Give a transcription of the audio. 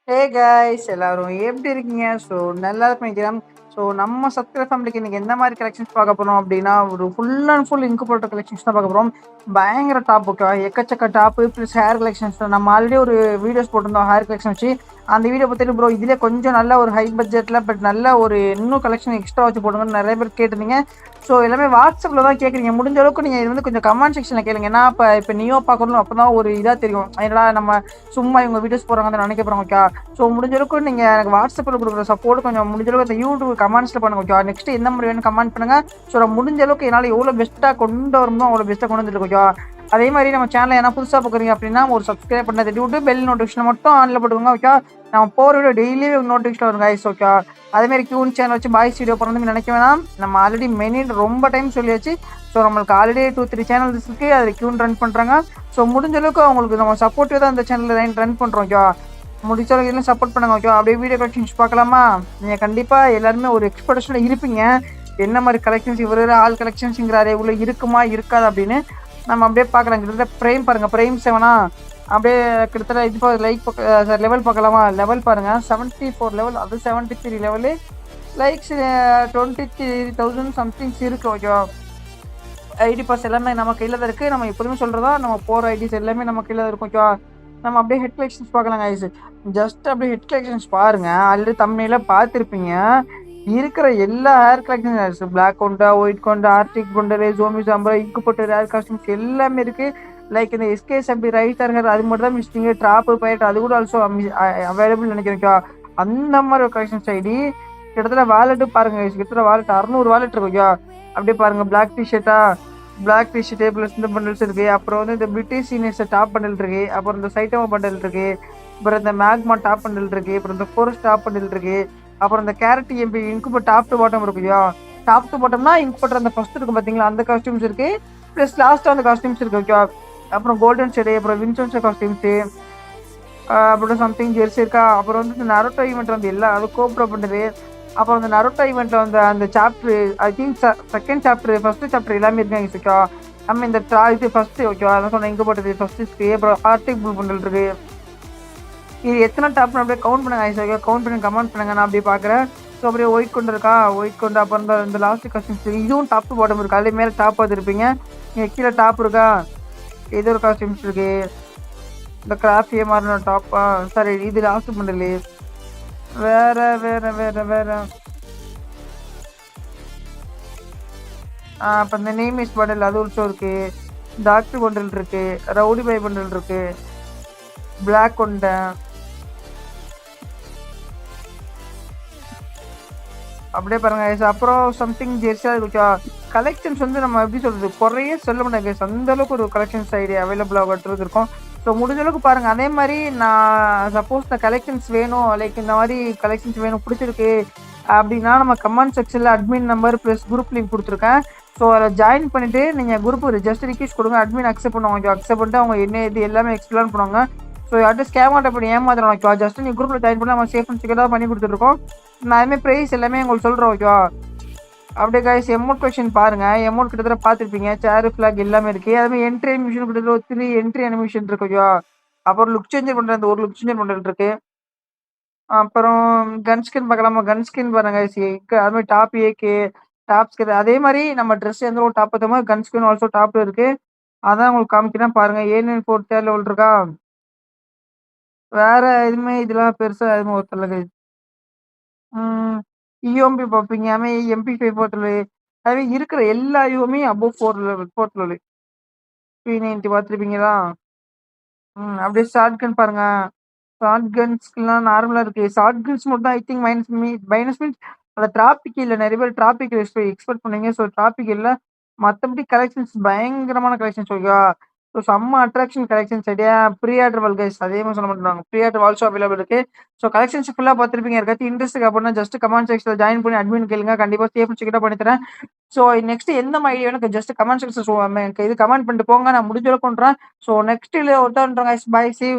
Hey guys எல்லாரும் எப்படி இருக்கீங்க? நல்லா இருப்பேன் நினைக்கிறேன். நம்ம சப்ஸ்கிரைப் ஃபேமிலிக்கு இன்னைக்கு எந்த மாதிரி கலெக்ஷன்ஸ் பார்க்க போறோம் அப்படின்னா, ஒரு ஃபுல் அண்ட் ஃபுல் இங்க் போட்ட கலெக்ஷன்ஸ் தான் பார்க்க போறோம். பயங்கர டாப் ஓகேவா? எக்கச்சக்க டாப்பு ப்ளஸ் ஹேர் கலெக்ஷன்ஸ். நம்ம ஆல்ரெடி ஒரு வீடியோஸ் போட்டிருந்தோம் ஹேர் கலெக்ஷன் வச்சு. அந்த வீடியோ பார்த்துட்டு ப்ரோ இதுலேயே கொஞ்சம் நல்ல ஒரு ஹை பட்ஜெட்டில் பட் நல்ல ஒரு இன்னும் கலெக்ஷன் எக்ஸ்ட்ரா வச்சு போடுங்கன்னு நிறைய பேர் கேட்டிருந்தீங்க. எல்லாமே வாட்ஸ்அப்பில் தான் கேட்குறீங்க. முடிஞ்ச அளவுக்கு நீங்கள் இது வந்து கொஞ்சம் கமெண்ட் செக்ஷனில் கேளுங்க. ஏன்னா இப்போ நியோ பார்க்கணும் அப்போ தான் ஒரு இதாக தெரியும். ஏன்னா நம்ம சும்மா இவங்க வீடியோஸ் போகிறாங்கன்னு நினைக்க போகிறோம் ஓகே. முடிஞ்ச அளவுக்கு நீங்கள் எனக்கு வாட்ஸ்அப்பில் கொடுக்குற சப்போர்ட் கொஞ்சம் முடிஞ்ச அளவுக்கு அந்த யூடியூப் கமெண்ட்ஸில் பண்ணுங்க ஓகே. நெக்ஸ்ட் எந்த மாதிரி வேணும் கமெண்ட் பண்ணுங்க. நான் முடிஞ்ச அளவுக்கு என்னால் எவ்வளோ பெஸ்ட்டாக கொண்டு வரணுமோ அவ்வளோ பெஸ்ட்டாக கொண்டு வந்துட்டு ஓகே. அதே மாதிரி நம்ம சேனலை என்ன புதுசாக பார்க்குறீங்க அப்படின்னா ஒரு சப்ஸ்கிரைப் பண்ண தட்டி பெல் நோட்டிஃபிகேஷன் மட்டும் ஆன்ல போட்டுக்கோங்க ஓகே. நம்ம போகிற வீடியோ டெய்லி நோட்டிஃபிகேஷன் வரும் கைஸ் ஓகே. அதேமாதிரி கியூன் சேனல் வச்சு பாய்ஸ் வீடியோ போகிறதுக்கு நினைக்க வேணாம். நம்ம ஆல்ரெடி ரொம்ப டைம் சொல்லியாச்சு. நம்மளுக்கு ஆல்ரெடி 2-3 சேனல்ஸ் இருக்குது, அதில் கியூன் ரன் பண்ணுறாங்க. முடிஞ்ச அளவுக்கு அவங்களுக்கு நம்ம சப்போர்ட்டிவ் தான் அந்த சேனலில் ரன் பண்ணுறோம் ஓகே. முடிச்ச அளவுக்கு எல்லாம் சப்போர்ட் பண்ணுங்க ஓகே. அப்படியே வீடியோ கலெக்ஷன்ஸ் பார்க்கலாமா? நீங்கள் கண்டிப்பாக எல்லாருமே ஒரு எக்ஸ்பெக்டேஷனில் இருப்பீங்க. என்ன மாதிரி கலெக்ஷன்ஸ் இவர் ஆல் கலெக்ஷன்ஸுங்கிறாரு இவ்வளோ இருக்குமா இருக்காது அப்படின்னு நம்ம அப்படியே பார்க்கலாம். கிட்டத்தட்ட ப்ரைம் பாருங்கள், ப்ரைம் 7 அப்படியே கிட்டத்தட்ட இது லைக் லெவல் பார்க்கலாமா? லெவல் பாருங்கள் 74 லெவல், அது 73 லெவலு. லைக்ஸ் 23,000 சம்திங்ஸ் இருக்குது ஓகேவா. ஐடி பாஸ் எல்லாமே நம்ம கையில் தான் இருக்குது. நம்ம எப்போதுமே சொல்கிறதா நம்ம போகிற ஐடிஸ் எல்லாமே நம்ம கையில் தான் இருக்கும் ஓகேவா. நம்ம அப்படியே ஹெட் கலெக்ஷன்ஸ் பார்க்கலாம் கைஸ். ஜஸ்ட் அப்படியே ஹெட் கலெக்ஷன்ஸ் பாருங்கள். ஆல்ரெடி தம்ப்நெயில பார்த்துருப்பீங்க. இருக்கிற எல்லா ஹேர் கலெக்ஷன்ஸ் பிளாக் கொண்டா, ஒயிட் கொண்டா, ஆர்டிக் கொண்டரு, ஜோமி சாம்பரா, இங்கு போட்டு ஹேர் காஸ்டியூம்ஸ் எல்லாமே இருக்குது. லைக் இந்த எஸ்கே சபி ரைட்டர் ஹேர் அது மட்டும் தான் மிஸ்டிங்க. ட்ராப்பு பயிட்டு அது கூட ஆல்சோ அவைலபிள் நினைக்கிறேன். அந்த மாதிரி ஒரு கலெக்ஷன்ஸ் ஐடி கிட்டத்தட்ட வாலெட்டு பாருங்க. கிட்டத்தட்ட வாலெட் 600 வாலெட் இருக்கு ஓகே. அப்படியே பாருங்க பிளாக் டிஷர்ட்டு ப்ளஸ் இந்த பண்டல்ஸ் இருக்கு. அப்புறம் வந்து இந்த பிரிட்டிஷ் சீனியர்ஸ் டாப் பண்டல் இருக்கு. அப்புறம் இந்த சைட்டமா பண்டல் இருக்கு. அப்புறம் இந்த மேக்மா டாப் பண்டல் இருக்கு. அப்புறம் இந்த ஃபோரஸ்ட் டாப் பண்டல் இருக்கு. அப்புறம் இந்த கேரட் எம்பி இங்கு டாப் டு பாட்டம் இருக்குயா. டாப் டு பாட்டம்னா இங்கு போட்ட அந்த ஃபர்ஸ்ட் இருக்கும் பார்த்தீங்களா, அந்த காஸ்டியூம்ஸ் இருக்கு. ப்ளஸ் லாஸ்ட்டாக அந்த காஸ்டியூம்ஸ் இருக்கு ஓகே. அப்புறம் கோல்டன் ஷேடு, அப்புறம் வின்சன்ஸ் காஸ்டியூம்ஸு, அப்புறம் சம்திங் ஜெர்சி இருக்கா. அப்புறம் வந்து இந்த நரோட்டோ ஈவெண்ட் வந்து எல்லாம் அது கோப்ரோ பண்ணுறது. அப்புறம் அந்த நரோட்டோ ஈவெண்ட்டில் வந்து அந்த chapter I think second chapter first chapter எல்லாமே இருக்காங்க ஓகே. நம்ம இந்த இது ஃபஸ்ட்டு ஓகேவா, அதான் சொன்னேன் இங்கே போட்டது ஃபஸ்ட்டு இருக்கு. அப்புறம் ஆர்டிக் புல் பண்டல் இருக்கு. இது எத்தனை டாப்னு அப்படியே கவுண்ட் பண்ணுங்க ஐஸ் ஓகே. கவுண்ட் பண்ணி கமெண்ட் பண்ணுங்க, நான் அப்படியே பார்க்குறேன். அப்படியே ஒயிட் கொண்டு இருக்கா, ஒயிட் கொண்டு. அப்புறம் இந்த லாஸ்ட் காஸ்டியூம்ஸ் இதுவும் டாப் டு பாட்டம் இருக்குது. அதே மேலே டாப் பார்த்துருப்பீங்க. இங்கே கீழே டாப் இருக்கா, இது ஒரு காஸ்டியூம்ஸ் இருக்கு. இந்த கிராஃபியே மாறின டாப்பா, சாரி இது லாஸ்ட் பண்டலு. வேற வேற வேற வேற அப்போ இந்த நேமிஸ் பண்டல் அது ஒரு ஷோ இருக்கு. டாக்டர் பண்டல் இருக்கு. ரவுடி பாய் பண்டல் இருக்கு. பிளாக் கொண்ட. அப்படியே பாருங்க. அப்புறம் சம்திங் ஜெர்சியா இருக்கா. கலெக்ஷன்ஸ் வந்து நம்ம எப்படி சொல்றது குறைய சொல்ல மாட்டாங்க. அந்த அளவுக்கு ஒரு கலெக்ஷன்ஸ் ஐடியா அவைலபிளாக இருக்கும். முடிஞ்ச அளவுக்கு பாருங்கள். அதே மாதிரி நான் சப்போஸ் இந்த கலெக்ஷன்ஸ் வேணும், லைக் இந்த மாதிரி கலெக்ஷன்ஸ் வேணும் பிடிச்சிருக்கு அப்படின்னா நம்ம கமெண்ட் செக்ஷனில் admin number plus group link கொடுத்துருக்கேன். அதில் ஜாயின் பண்ணிவிட்டு நீங்கள் குரூப் ஜஸ்ட் ரிக்வெஸ்ட் கொடுங்க. அட்மின் அக்செப்ட் பண்ணுவாங்க. அக்செப்ட் பண்ணிட்டு அவங்க என்ன இது எல்லாமே எக்ஸ்பிளைன் பண்ணுவாங்க. யார்ட்டும் ஸ்கேம் ஆட்ட பண்ணி ஏமாத்திரம் ஓகேவா. ஜஸ்ட் நீங்கள் குரூப்பில் ஜாயின் பண்ணி நம்ம சேஃப் அண்ட் செக்யூராக பண்ணி கொடுத்துருக்கோம். நான் அதுமாதிரி ப்ரைஸ் எல்லாமே உங்களுக்கு சொல்கிறேன் ஓகேவா. அப்படியே கைஸ் எமௌண்ட் கொஷின் பாருங்கள். எமௌண்ட் கிட்டத்தட்ட பார்த்துருப்பீங்க. சேர் ஃப்ளாக் எல்லாமே இருக்குது. அதுமாதிரி என்ட்ரி அனிமேஷன் கிட்டத்தட்ட 3 என்ட்ரி அனிமேஷன் இருக்கு ஓகேவா. அப்புறம் லுக் சேஞ்சர் பண்ணுற அந்த ஒரு லுக் சேஞ்சர் பண்ணுறது இருக்குது. அப்புறம் கன் ஸ்கின் பார்க்கலாமா? கன் ஸ்கின் பாருங்க. அதுமாதிரி டாப் ஏகே டாப் ஸ்கின் அதே மாதிரி நம்ம ட்ரெஸ் எந்த ஒரு டாப் பார்த்த மாதிரி கன் ஸ்கின் ஆல்சோ டாப்பில் இருக்குது. அதான் உங்களுக்கு காமிக்கிறேன் பாருங்கள். A94 தேர் லெவல் இருக்கா. வேறு எதுவுமே இதெல்லாம் பெருசாக எதுவுமே ஒருத்தல இஎம்பி பார்ப்பீங்க. அதுமாதிரி MP5 போர்ட்டலு அதுமாதிரி இருக்கிற எல்லா யூமே above 4 level 4th level. P90 பார்த்துருப்பீங்களா. அப்படியே ஷார்ட் கன் பாருங்க. ஷார்ட் கன்ஸ்க்குலாம் நார்மலாக இருக்குது. ஷார்ட் கன்ஸ் மட்டும் ஐ திங்க் மைனஸ் மீன்ஸ் அந்த டிராபிக் இல்லை. நிறைய பேர் டிராபிக் எக்ஸ்பெக்ட் பண்ணீங்க. டிராபிக் இல்லை. மற்றபடி கலெக்ஷன்ஸ் பயங்கரமான கலெக்ஷன்ஸ் ஓகேவா. செம்ம attraction collections idea. Pre order வால் கைஸ் அதே மாதிரி சொல்ல மாட்டாங்க. ப்ரீ ஆர்டர் ஆல்சோ அவைலபிள் இருக்குது. கலெக்ஷன்ஸ் ஃபுல்லாக பார்த்துருப்பீங்க. இருக்காது இன்ட்ரெஸ்ட் அப்படின்னா ஜஸ்ட் கமெண்ட் செக்ஷனில் ஜாயின் பண்ணி அட்மின் கேளுங்க. கண்டிப்பாக சேஃப் செக்யூராக பண்ணி தரேன். நெக்ஸ்ட் எந்த மாதிரி எனக்கு ஜஸ்ட் கமெண்ட் செக்ஷன் இது கமெண்ட் பண்ணிட்டு போங்க. நான் முடிஞ்ச அளவுக்கு பண்ணுறேன். நெக்ஸ்ட் இல்லை ஒருத்தர் கைஸ் பை சி